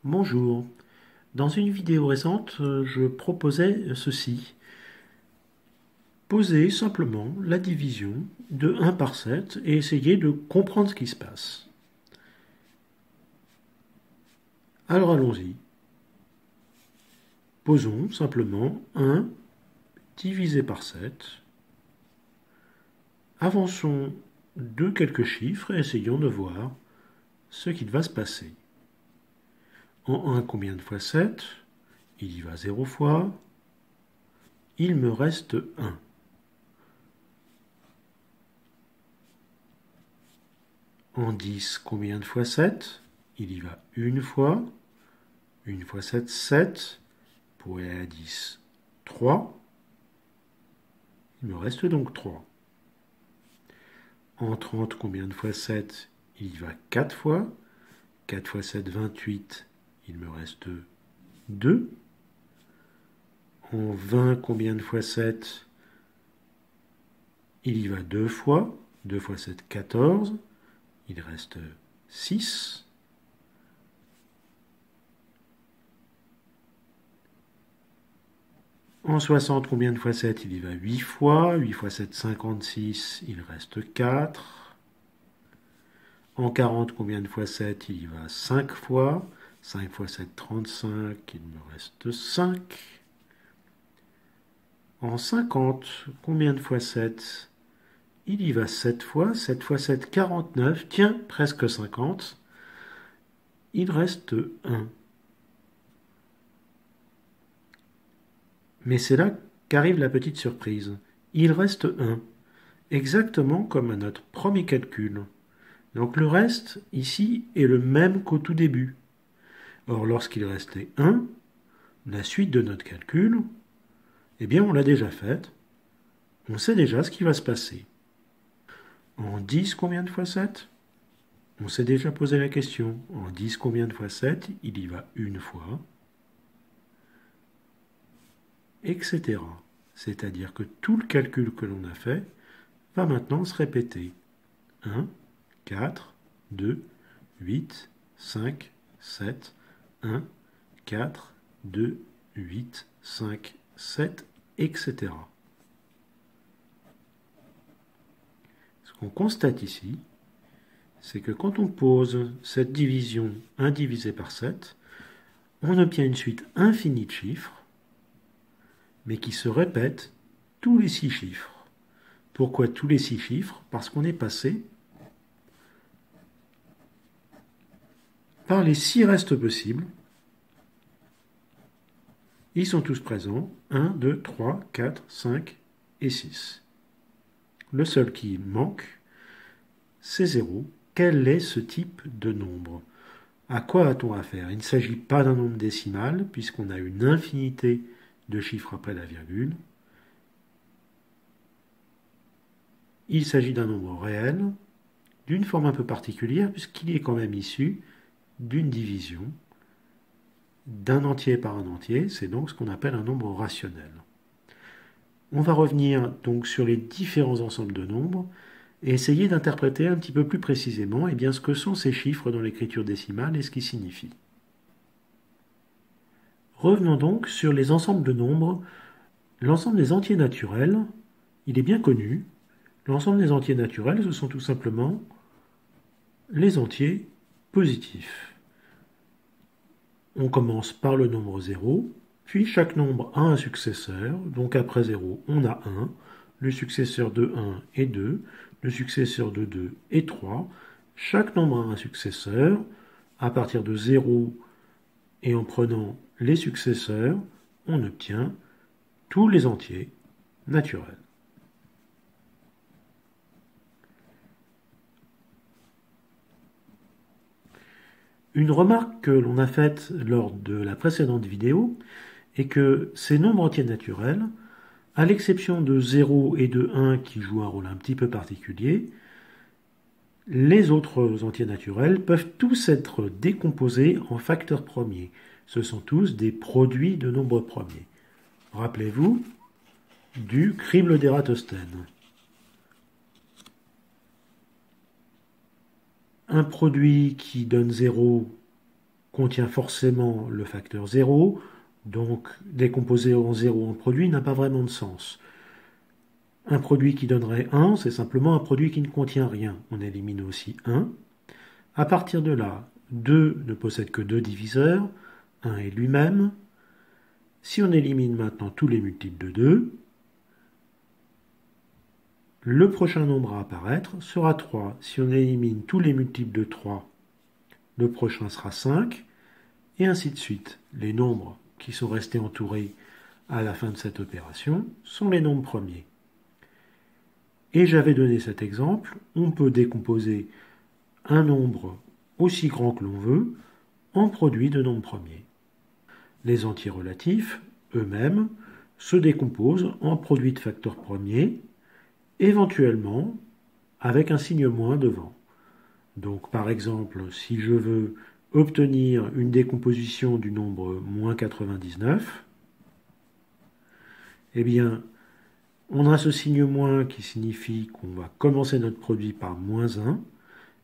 Bonjour. Dans une vidéo récente, je proposais ceci. Poser simplement la division de 1 par 7 et essayer de comprendre ce qui se passe. Alors allons-y. Posons simplement 1 divisé par 7. Avançons de quelques chiffres et essayons de voir ce qu'il va se passer. En 1, combien de fois 7? Il y va 0 fois. Il me reste 1. En 10, combien de fois 7? Il y va une fois. 1 fois 7, 7. Pour aller à 10, 3. Il me reste donc 3. En 30, combien de fois 7? Il y va 4 fois. 4 fois 7, 28. Il me reste 2. En 20, combien de fois 7? Il y va 2 fois. 2 fois 7, 14. Il reste 6. En 60, combien de fois 7? Il y va 8 fois. 8 fois 7, 56. Il reste 4. En 40, combien de fois 7? Il y va 5 fois. 5 fois 7, 35. Il me reste 5. En 50, combien de fois 7? Il y va 7 fois. 7 fois 7, 49. Tiens, presque 50. Il reste 1. Mais c'est là qu'arrive la petite surprise. Il reste 1. Exactement comme à notre premier calcul. Donc le reste, ici, est le même qu'au tout début. Or, lorsqu'il restait 1, la suite de notre calcul, eh bien, on l'a déjà faite. On sait déjà ce qui va se passer. En 10, combien de fois 7? On s'est déjà posé la question. En 10, combien de fois 7? Il y va une fois, etc. C'est-à-dire que tout le calcul que l'on a fait va maintenant se répéter. 1, 4, 2, 8, 5, 7, 1, 4, 2, 8, 5, 7, etc. Ce qu'on constate ici, c'est que quand on pose cette division 1 divisé par 7, on obtient une suite infinie de chiffres, mais qui se répète tous les 6 chiffres. Pourquoi tous les 6 chiffres? Parce qu'on est passé par les 6 restes possibles. Ils sont tous présents. 1, 2, 3, 4, 5 et 6. Le seul qui manque, c'est 0. Quel est ce type de nombre? À quoi a-t-on affaire? Il ne s'agit pas d'un nombre décimal, puisqu'on a une infinité de chiffres après la virgule. Il s'agit d'un nombre réel, d'une forme un peu particulière, puisqu'il est quand même issu d'une division d'un entier par un entier. C'est donc ce qu'on appelle un nombre rationnel. On va revenir donc sur les différents ensembles de nombres et essayer d'interpréter un petit peu plus précisément ce que sont ces chiffres dans l'écriture décimale et ce qu'ils signifient. Revenons donc sur les ensembles de nombres. L'ensemble des entiers naturels, il est bien connu. L'ensemble des entiers naturels, ce sont tout simplement les entiers positifs. On commence par le nombre 0, puis chaque nombre a un successeur, donc après 0, on a 1, le successeur de 1 est 2, le successeur de 2 est 3, chaque nombre a un successeur, à partir de 0 et en prenant les successeurs, on obtient tous les entiers naturels. Une remarque que l'on a faite lors de la précédente vidéo est que ces nombres entiers naturels, à l'exception de 0 et de 1 qui jouent un rôle un petit peu particulier, les autres entiers naturels peuvent tous être décomposés en facteurs premiers. Ce sont tous des produits de nombres premiers. Rappelez-vous du crible d'Ératosthène. Un produit qui donne 0 contient forcément le facteur 0, donc décomposer en 0 en produit n'a pas vraiment de sens. Un produit qui donnerait 1, c'est simplement un produit qui ne contient rien. On élimine aussi 1. À partir de là, 2 ne possède que 2 diviseurs, 1 est lui-même. Si on élimine maintenant tous les multiples de 2, le prochain nombre à apparaître sera 3. Si on élimine tous les multiples de 3, le prochain sera 5, et ainsi de suite. Les nombres qui sont restés entourés à la fin de cette opération sont les nombres premiers. Et j'avais donné cet exemple, on peut décomposer un nombre aussi grand que l'on veut en produit de nombres premiers. Les entiers relatifs, eux-mêmes, se décomposent en produits de facteurs premiers, éventuellement avec un signe moins devant. Donc par exemple, si je veux obtenir une décomposition du nombre moins 99, eh bien, on a ce signe moins qui signifie qu'on va commencer notre produit par moins 1,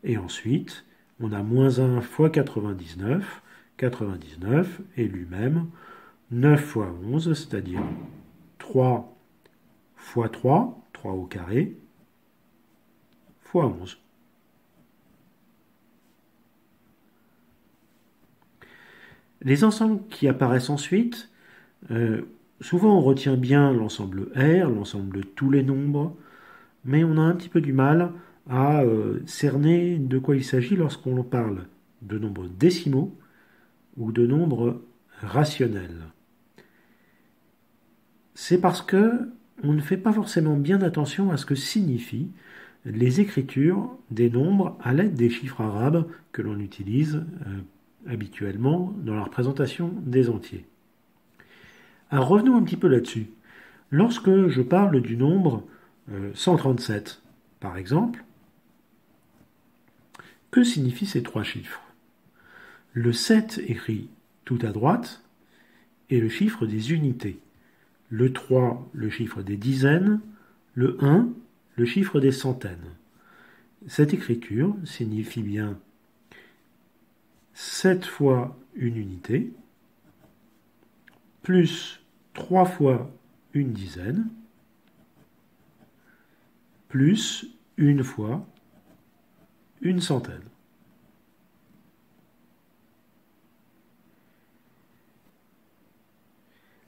et ensuite, on a moins 1 fois 99, 99 est lui-même 9 fois 11, c'est-à-dire 3 fois 3, 3 au carré, fois 11. Les ensembles qui apparaissent ensuite, souvent on retient bien l'ensemble R, l'ensemble de tous les nombres, mais on a un petit peu du mal à cerner de quoi il s'agit lorsqu'on parle de nombres décimaux ou de nombres rationnels. C'est parce que on ne fait pas forcément bien attention à ce que signifient les écritures des nombres à l'aide des chiffres arabes que l'on utilise habituellement dans la représentation des entiers. Alors revenons un petit peu là-dessus. Lorsque je parle du nombre 137, par exemple, que signifient ces trois chiffres? Le 7 écrit tout à droite est le chiffre des unités. Le 3, le chiffre des dizaines. Le 1, le chiffre des centaines. Cette écriture signifie bien 7 fois une unité, plus 3 fois une dizaine, plus une fois une centaine.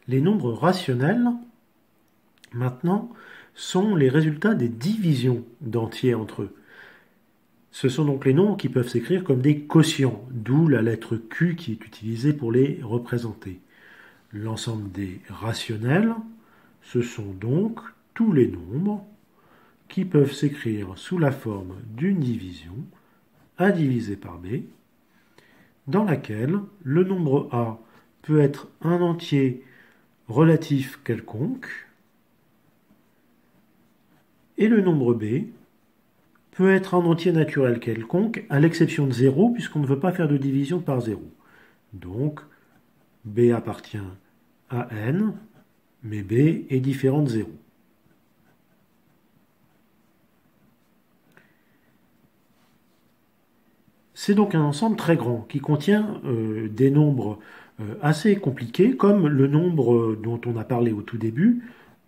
Les nombres rationnels, maintenant, sont les résultats des divisions d'entiers entre eux. Ce sont donc les nombres qui peuvent s'écrire comme des quotients, d'où la lettre Q qui est utilisée pour les représenter. L'ensemble des rationnels, ce sont donc tous les nombres qui peuvent s'écrire sous la forme d'une division, A divisé par B, dans laquelle le nombre A peut être un entier relatif quelconque, et le nombre B peut être un entier naturel quelconque, à l'exception de 0, puisqu'on ne veut pas faire de division par 0. Donc, B appartient à n, mais B est différent de 0. C'est donc un ensemble très grand qui contient des nombres assez compliqués, comme le nombre dont on a parlé au tout début,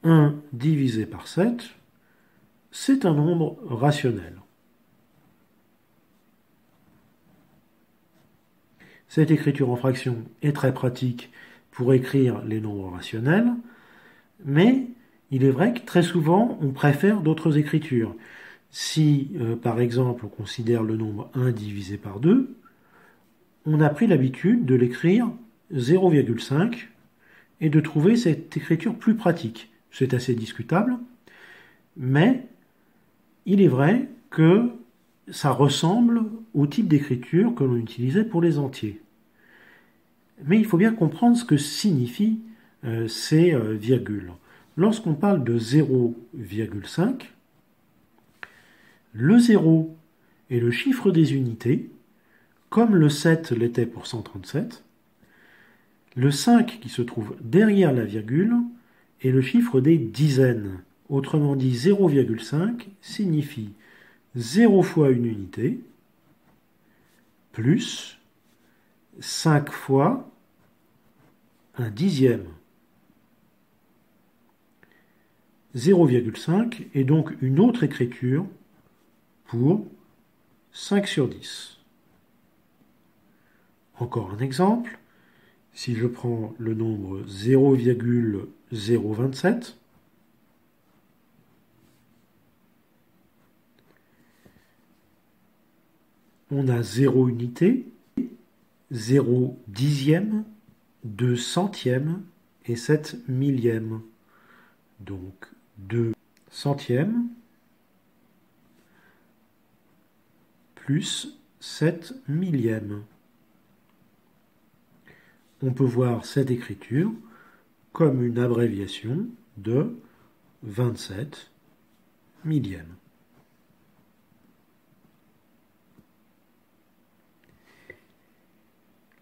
1 divisé par 7, c'est un nombre rationnel. Cette écriture en fraction est très pratique pour écrire les nombres rationnels, mais il est vrai que très souvent on préfère d'autres écritures. Si, par exemple, on considère le nombre 1 divisé par 2, on a pris l'habitude de l'écrire 0,5 et de trouver cette écriture plus pratique. C'est assez discutable, mais il est vrai que ça ressemble au type d'écriture que l'on utilisait pour les entiers. Mais il faut bien comprendre ce que signifient ces virgules. Lorsqu'on parle de 0,5, le 0 est le chiffre des unités, comme le 7 l'était pour 137. Le 5 qui se trouve derrière la virgule est le chiffre des dizaines. Autrement dit, 0,5 signifie 0 fois une unité, plus 5 fois un dixième. 0,5 est donc une autre écriture pour 5 sur 10. Encore un exemple, si je prends le nombre 0,027, on a 0 unité, 0 dixième, 2 centièmes et 7 millièmes. Donc 2 centièmes plus 7 millièmes. On peut voir cette écriture comme une abréviation de 27 millièmes.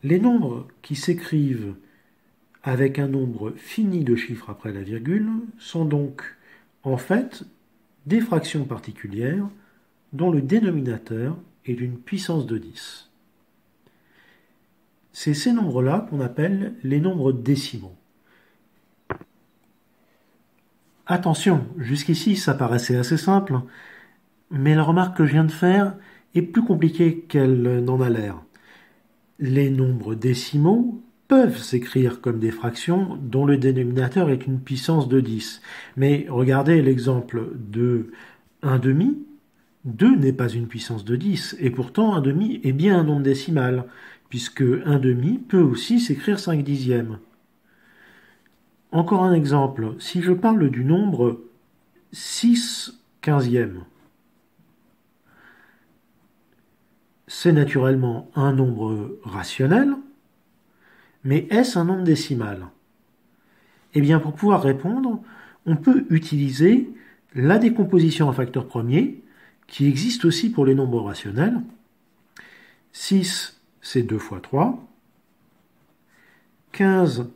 Les nombres qui s'écrivent avec un nombre fini de chiffres après la virgule sont donc en fait des fractions particulières dont le dénominateur est d'une puissance de 10. C'est ces nombres-là qu'on appelle les nombres décimaux. Attention, jusqu'ici ça paraissait assez simple, mais la remarque que je viens de faire est plus compliquée qu'elle n'en a l'air. Les nombres décimaux peuvent s'écrire comme des fractions dont le dénominateur est une puissance de 10. Mais regardez l'exemple de 1 demi. 2 n'est pas une puissance de 10, et pourtant 1 demi est bien un nombre décimal, puisque 1 demi peut aussi s'écrire 5 dixièmes. Encore un exemple, si je parle du nombre 6 quinzièmes, c'est naturellement un nombre rationnel, mais est-ce un nombre décimal? Eh bien, pour pouvoir répondre, on peut utiliser la décomposition en facteur premier, qui existe aussi pour les nombres rationnels. 6, c'est 2 fois 3. 15,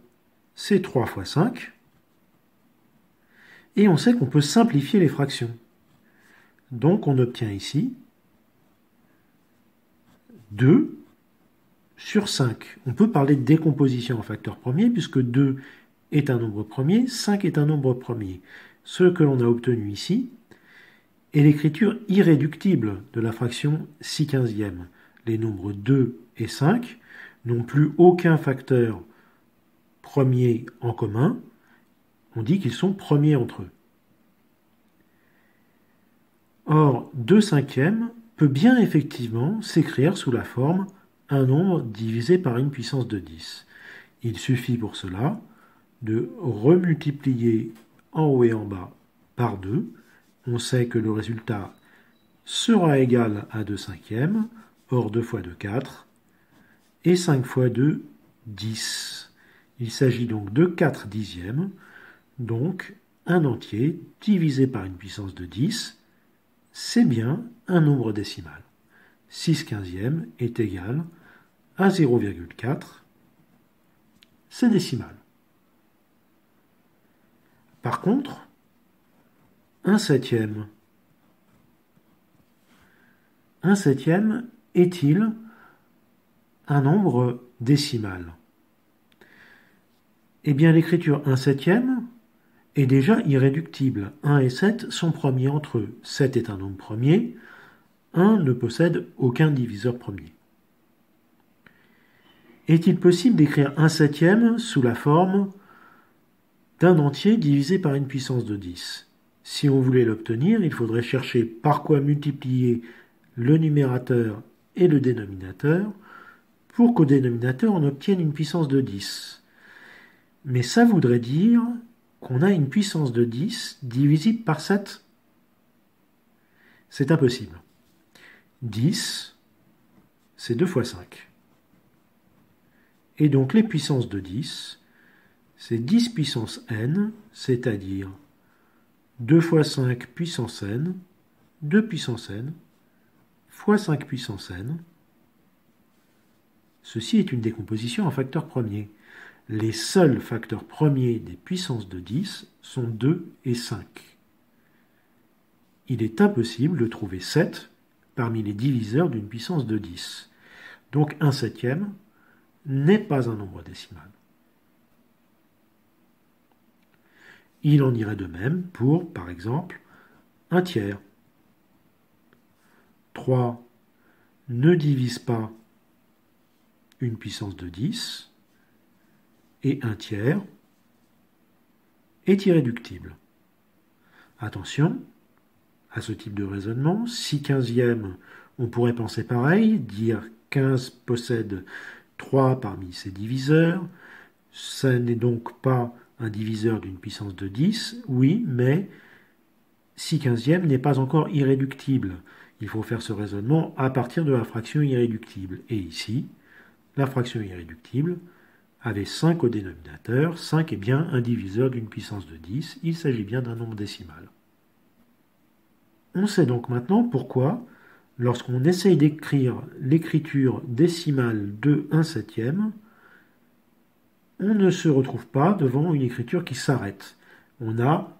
c'est 3 fois 5. Et on sait qu'on peut simplifier les fractions. Donc, on obtient ici 2 sur 5. On peut parler de décomposition en facteur premier, puisque 2 est un nombre premier, 5 est un nombre premier. Ce que l'on a obtenu ici est l'écriture irréductible de la fraction 6 quinzièmes. Les nombres 2 et 5 n'ont plus aucun facteur premier en commun. On dit qu'ils sont premiers entre eux. Or, 2 cinquièmes peut bien effectivement s'écrire sous la forme un nombre divisé par une puissance de 10. Il suffit pour cela de remultiplier en haut et en bas par 2. On sait que le résultat sera égal à 2 cinquièmes. Or 2 fois 2, 4. Et 5 fois 2, 10. Il s'agit donc de 4 dixièmes. Donc un entier divisé par une puissance de 10, c'est bien un nombre décimal. 6 quinzièmes est égal à 0,4. C'est décimal. Par contre, 1 septième. 1 septième est-il un nombre décimal? Eh bien, l'écriture 1 septième est déjà irréductible. 1 et 7 sont premiers entre eux. 7 est un nombre premier. 1 ne possède aucun diviseur premier. Est-il possible d'écrire 1 septième sous la forme d'un entier divisé par une puissance de 10? Si on voulait l'obtenir, il faudrait chercher par quoi multiplier le numérateur et le dénominateur pour qu'au dénominateur on obtienne une puissance de 10. Mais ça voudrait dire qu'on a une puissance de 10 divisible par 7. C'est impossible. 10, c'est 2 fois 5. Et donc les puissances de 10, c'est 10 puissance n, c'est-à-dire 2 fois 5 puissance n, 2 puissance n, fois 5 puissance n. Ceci est une décomposition en facteurs premiers. Les seuls facteurs premiers des puissances de 10 sont 2 et 5. Il est impossible de trouver 7 parmi les diviseurs d'une puissance de 10. Donc 1 septième n'est pas un nombre décimal. Il en irait de même pour, par exemple, un tiers. 3 ne divise pas une puissance de 10 et un tiers est irréductible. Attention à ce type de raisonnement. Si 15e, on pourrait penser pareil, dire 15 possède 3 parmi ses diviseurs. Ça n'est donc pas un diviseur d'une puissance de 10, oui, mais si 15e n'est pas encore irréductible. Il faut faire ce raisonnement à partir de la fraction irréductible. Et ici, la fraction irréductible avait 5 au dénominateur. 5 est bien un diviseur d'une puissance de 10. Il s'agit bien d'un nombre décimal. On sait donc maintenant pourquoi, lorsqu'on essaye d'écrire l'écriture décimale de 1/7, on ne se retrouve pas devant une écriture qui s'arrête. On a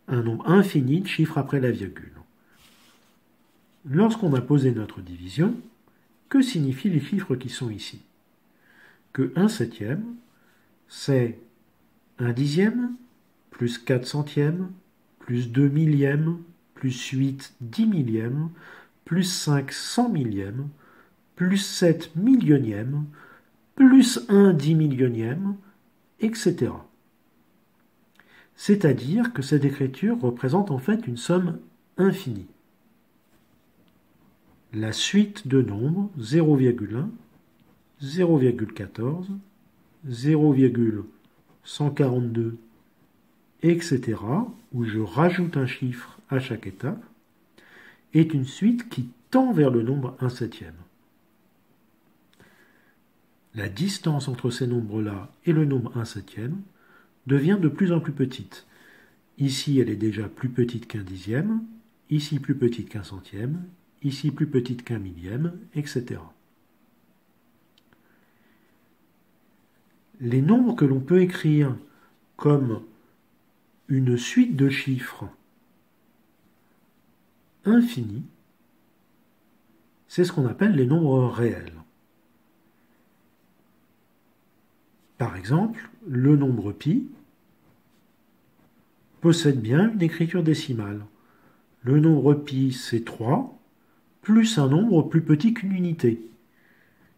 un nombre infini de chiffres après la virgule. Lorsqu'on a posé notre division, que signifient les chiffres qui sont ici? Que 1/7, c'est 1 dixième, plus 4 centièmes, plus 2 millièmes, plus 8 10 millièmes, plus 5 100 millièmes, plus 7 millionièmes, plus 1 10 millionième, etc. C'est-à-dire que cette écriture représente en fait une somme infinie. La suite de nombres 0,1, 0,14, 0,142, etc., où je rajoute un chiffre à chaque étape, est une suite qui tend vers le nombre 1/7. La distance entre ces nombres-là et le nombre 1/7 devient de plus en plus petite. Ici, elle est déjà plus petite qu'un dixième, ici plus petite qu'un centième, ici plus petite qu'un millième, etc. Les nombres que l'on peut écrire comme une suite de chiffres infinis, c'est ce qu'on appelle les nombres réels. Par exemple, le nombre pi possède bien une écriture décimale. Le nombre pi, c'est 3, plus un nombre plus petit qu'une unité.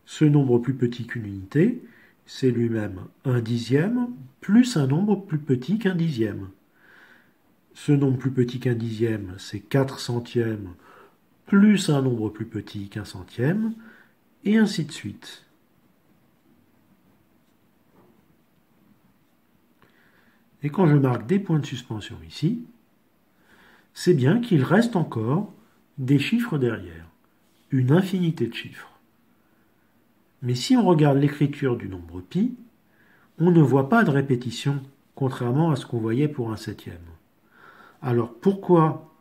Ce nombre plus petit qu'une unité, c'est lui-même 1 dixième, plus un nombre plus petit qu'un dixième. Ce nombre plus petit qu'un dixième, c'est 4 centièmes, plus un nombre plus petit qu'un centième, et ainsi de suite. Et quand je marque des points de suspension ici, c'est bien qu'il reste encore des chiffres derrière, une infinité de chiffres. Mais si on regarde l'écriture du nombre pi, on ne voit pas de répétition, contrairement à ce qu'on voyait pour 1/7. Alors pourquoi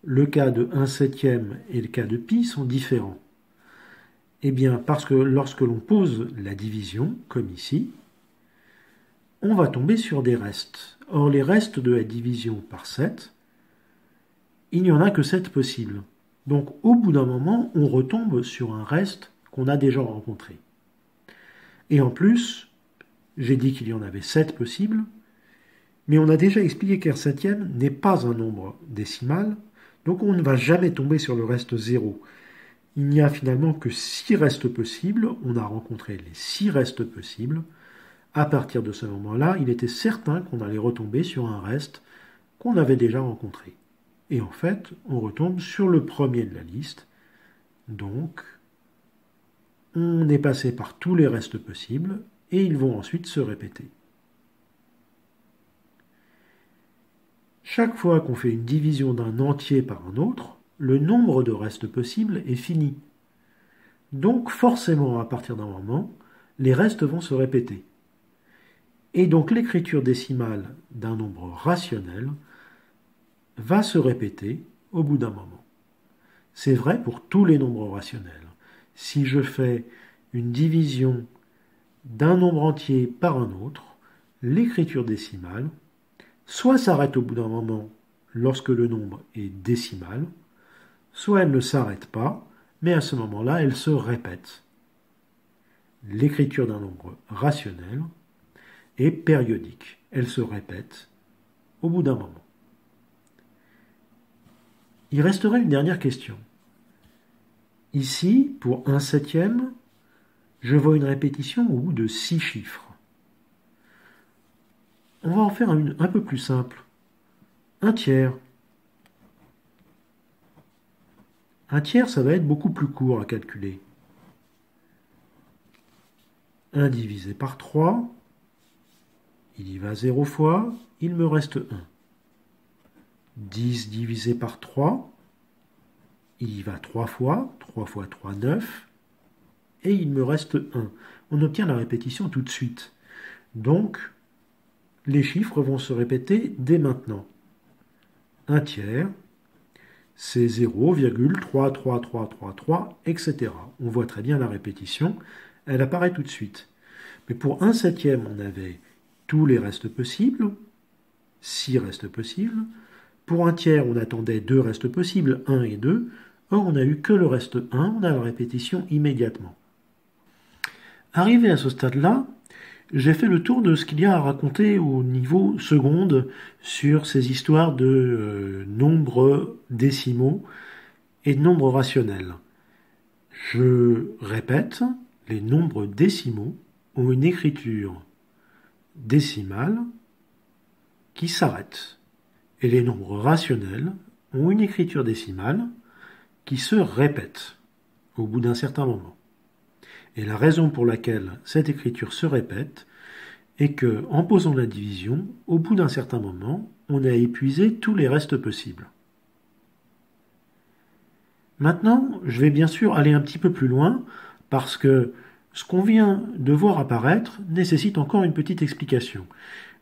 le cas de 1/7 et le cas de pi sont différents? Eh bien parce que lorsque l'on pose la division, comme ici, on va tomber sur des restes. Or les restes de la division par 7, il n'y en a que 7 possibles. Donc au bout d'un moment, on retombe sur un reste qu'on a déjà rencontré. Et en plus, j'ai dit qu'il y en avait 7 possibles, mais on a déjà expliqué qu'un septième n'est pas un nombre décimal, donc on ne va jamais tomber sur le reste 0. Il n'y a finalement que 6 restes possibles, on a rencontré les 6 restes possibles. À partir de ce moment-là, il était certain qu'on allait retomber sur un reste qu'on avait déjà rencontré. Et en fait, on retombe sur le premier de la liste. Donc, on est passé par tous les restes possibles et ils vont ensuite se répéter. Chaque fois qu'on fait une division d'un entier par un autre, le nombre de restes possibles est fini. Donc forcément, à partir d'un moment, les restes vont se répéter. Et donc l'écriture décimale d'un nombre rationnel va se répéter au bout d'un moment. C'est vrai pour tous les nombres rationnels. Si je fais une division d'un nombre entier par un autre, l'écriture décimale soit s'arrête au bout d'un moment lorsque le nombre est décimal, soit elle ne s'arrête pas, mais à ce moment-là, elle se répète. l'écriture d'un nombre rationnel est périodique. Elle se répète au bout d'un moment. Il resterait une dernière question. Ici, pour 1/7, je vois une répétition au bout de 6 chiffres. On va en faire une un peu plus simple. 1/3. 1/3, ça va être beaucoup plus court à calculer. 1 divisé par 3, il y va 0 fois, il me reste 1. 10 divisé par 3, il y va 3 fois, 3 fois 3, 9, et il me reste 1. On obtient la répétition tout de suite. Donc, les chiffres vont se répéter dès maintenant. 1/3, c'est 0,33333, etc. On voit très bien la répétition, elle apparaît tout de suite. Mais pour 1/7, on avait tous les restes possibles, 6 restes possibles. Pour 1/3, on attendait 2 restes possibles, 1 et 2. Or, on n'a eu que le reste 1, on a la répétition immédiatement. Arrivé à ce stade-là, j'ai fait le tour de ce qu'il y a à raconter au niveau seconde sur ces histoires de nombres décimaux et de nombres rationnels. Je répète, les nombres décimaux ont une écriture décimale qui s'arrête. Et les nombres rationnels ont une écriture décimale qui se répète au bout d'un certain moment. Et la raison pour laquelle cette écriture se répète est que, en posant la division, au bout d'un certain moment, on a épuisé tous les restes possibles. Maintenant, je vais bien sûr aller un petit peu plus loin, parce que ce qu'on vient de voir apparaître nécessite encore une petite explication.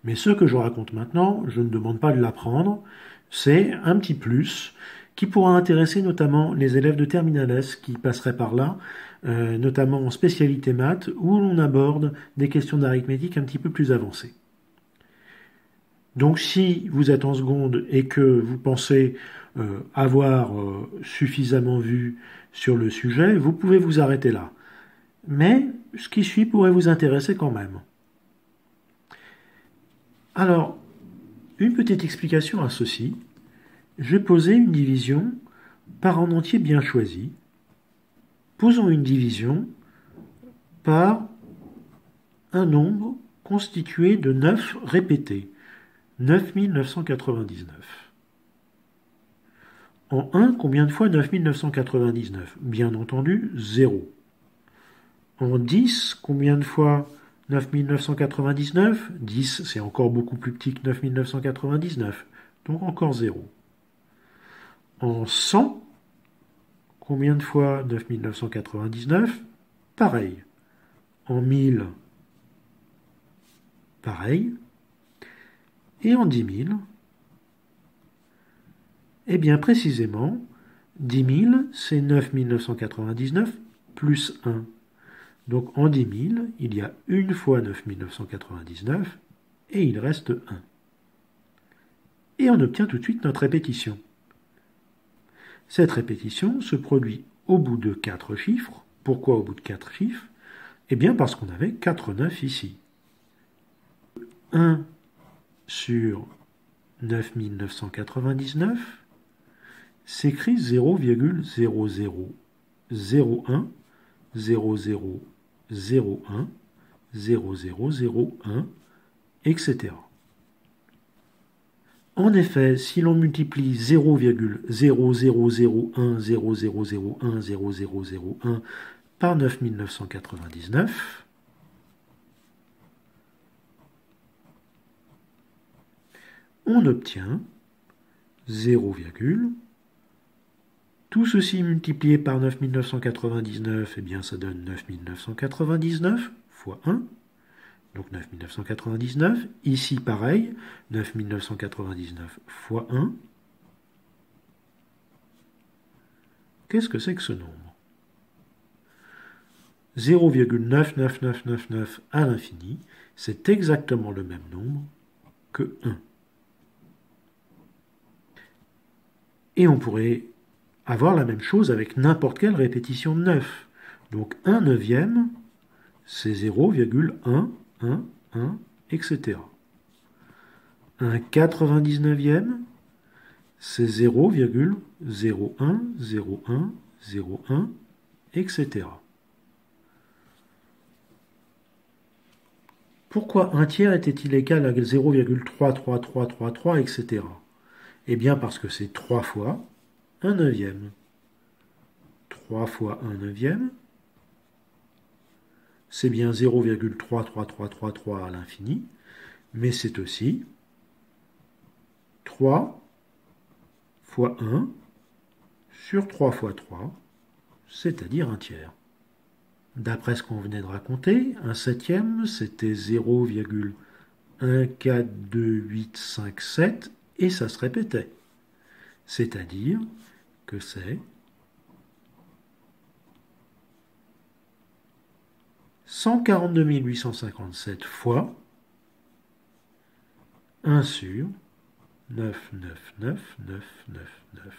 Mais ce que je raconte maintenant, je ne demande pas de l'apprendre, c'est un petit plus qui pourra intéresser notamment les élèves de Terminal S qui passeraient par là, notamment en spécialité maths, où l'on aborde des questions d'arithmétique un petit peu plus avancées. Donc si vous êtes en seconde et que vous pensez avoir suffisamment vu sur le sujet, vous pouvez vous arrêter là. Mais ce qui suit pourrait vous intéresser quand même. Alors, une petite explication à ceci. Je vais poser une division par un entier bien choisi. Posons une division par un nombre constitué de 9 répétés. 9999. En 1, combien de fois 9999? Bien entendu, 0. En 10, combien de fois 9999? 10, c'est encore beaucoup plus petit que 9999, donc encore 0. En 100, combien de fois 9999? Pareil. En 1000, pareil. Et en 10 000, eh bien précisément, 10 000, c'est 9999 plus 1. Donc en 10 000, il y a une fois 9999 et il reste 1. Et on obtient tout de suite notre répétition. Cette répétition se produit au bout de 4 chiffres. Pourquoi au bout de 4 chiffres? Eh bien parce qu'on avait 4 9 ici. 1 sur 9999 s'écrit 0,0001 0001 0001, etc. En effet, si l'on multiplie 0,0001 0001 0001 par 9999, on obtient 0, tout ceci multiplié par 9999, eh bien ça donne 9999 fois 1, donc 9999. Ici pareil, 9999 fois 1. Qu'est-ce que c'est que ce nombre? 0,99999 à l'infini, c'est exactement le même nombre que 1. Et on pourrait avoir la même chose avec n'importe quelle répétition de 9. Donc 1 neuvième, c'est 0,111, etc. Un 99e, c'est 0,010101, etc. Pourquoi un tiers était-il égal à 0,33333, etc. Eh bien parce que c'est 3 fois un neuvième. 3 fois un neuvième, c'est bien 0,33333 à l'infini, mais c'est aussi 3 fois 1 sur 3 fois 3, c'est-à-dire un tiers. D'après ce qu'on venait de raconter, un septième, c'était 0,14287 et ça se répétait. C'est-à-dire que c'est 142 857 fois 1 sur 999999.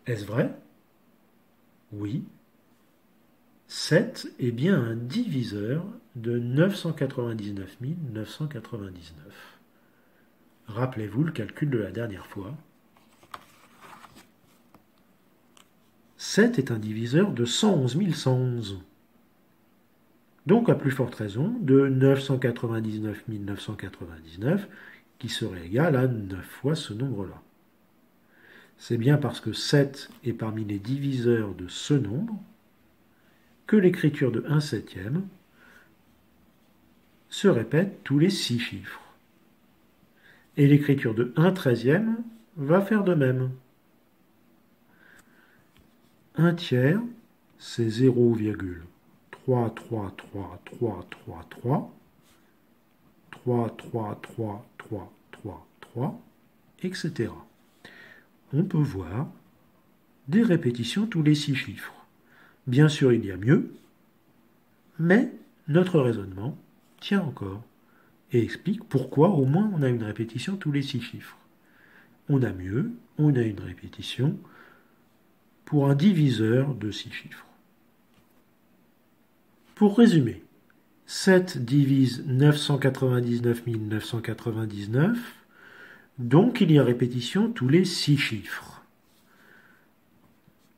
Est-ce vrai? Oui. 7 est bien un diviseur de 999 999. Rappelez-vous le calcul de la dernière fois. 7 est un diviseur de 111 111. Donc, à plus forte raison, de 999 999, qui serait égal à 9 fois ce nombre-là. C'est bien parce que 7 est parmi les diviseurs de ce nombre que l'écriture de 1 septième se répète tous les 6 chiffres. Et l'écriture de 1 treizième va faire de même. 1 tiers, c'est 0,333333, 3333333, etc. On peut voir des répétitions tous les 6 chiffres. Bien sûr, il y a mieux, mais notre raisonnement tient encore et explique pourquoi au moins on a une répétition tous les 6 chiffres. On a mieux, on a une répétition pour un diviseur de 6 chiffres. Pour résumer, 7 divise 999 999, donc il y a répétition tous les 6 chiffres.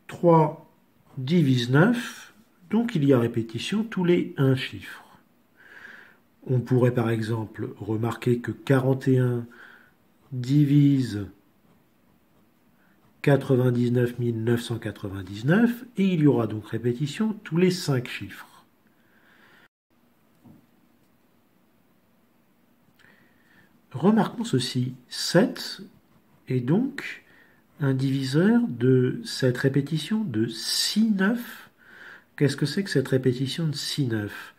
3 divise 9, donc il y a répétition tous les 1 chiffre. On pourrait par exemple remarquer que 41 divise 99 999 et il y aura donc répétition tous les 5 chiffres. Remarquons ceci, 7 est donc un diviseur de cette répétition de 6 9. Qu'est-ce que c'est que cette répétition de 6 9?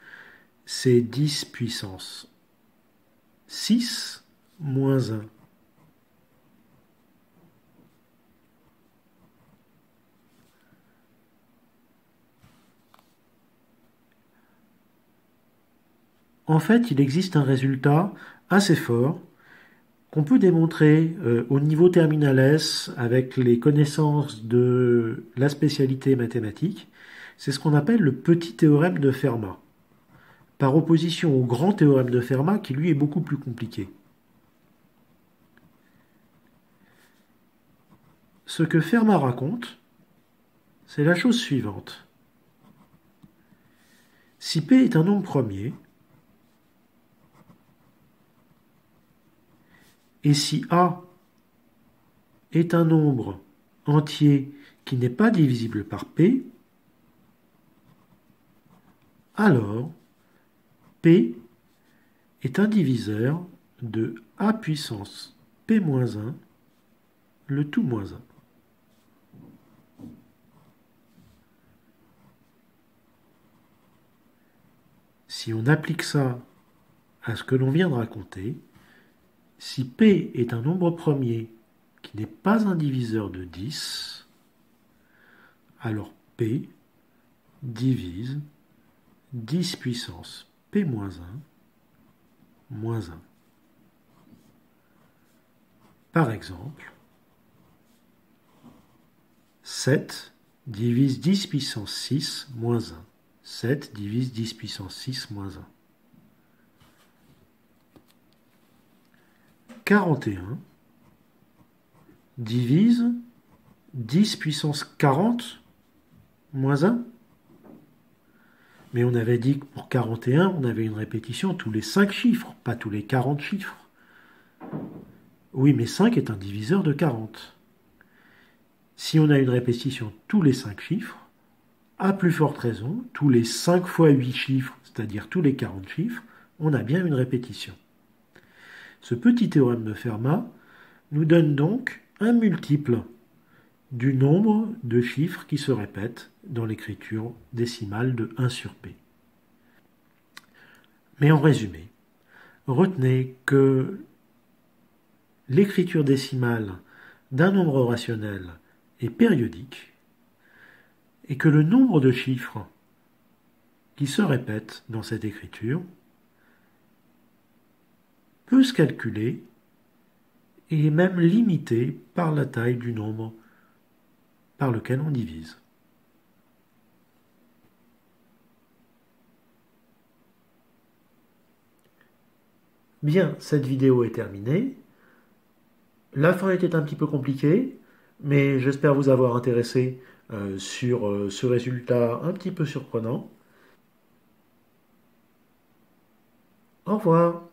C'est 10 puissance 6 moins 1. En fait, il existe un résultat assez fort qu'on peut démontrer au niveau terminal S avec les connaissances de la spécialité mathématique. C'est ce qu'on appelle le petit théorème de Fermat, par opposition au grand théorème de Fermat qui lui est beaucoup plus compliqué. Ce que Fermat raconte, c'est la chose suivante. Si P est un nombre premier, et si A est un nombre entier qui n'est pas divisible par P, alors P est un diviseur de A puissance P-1, le tout moins 1. Si on applique ça à ce que l'on vient de raconter, si P est un nombre premier qui n'est pas un diviseur de 10, alors P divise 10 puissance P-1 moins 1. Par exemple, 7 divise 10 puissance 6 moins 1. 7 divise 10 puissance 6 moins 1. 41 divise 10 puissance 40 moins 1. Mais on avait dit que pour 41, on avait une répétition tous les 5 chiffres, pas tous les 40 chiffres. Oui, mais 5 est un diviseur de 40. Si on a une répétition tous les 5 chiffres, à plus forte raison, tous les 5 fois 8 chiffres, c'est-à-dire tous les 40 chiffres, on a bien une répétition. Ce petit théorème de Fermat nous donne donc un multiple du nombre de chiffres qui se répètent dans l'écriture décimale de 1 sur p. Mais en résumé, retenez que l'écriture décimale d'un nombre rationnel est périodique et que le nombre de chiffres qui se répètent dans cette écriture peut se calculer et est même limité par la taille du nombre par lequel on divise. Bien, cette vidéo est terminée. La fin était un petit peu compliquée, mais j'espère vous avoir intéressé sur ce résultat un petit peu surprenant. Au revoir.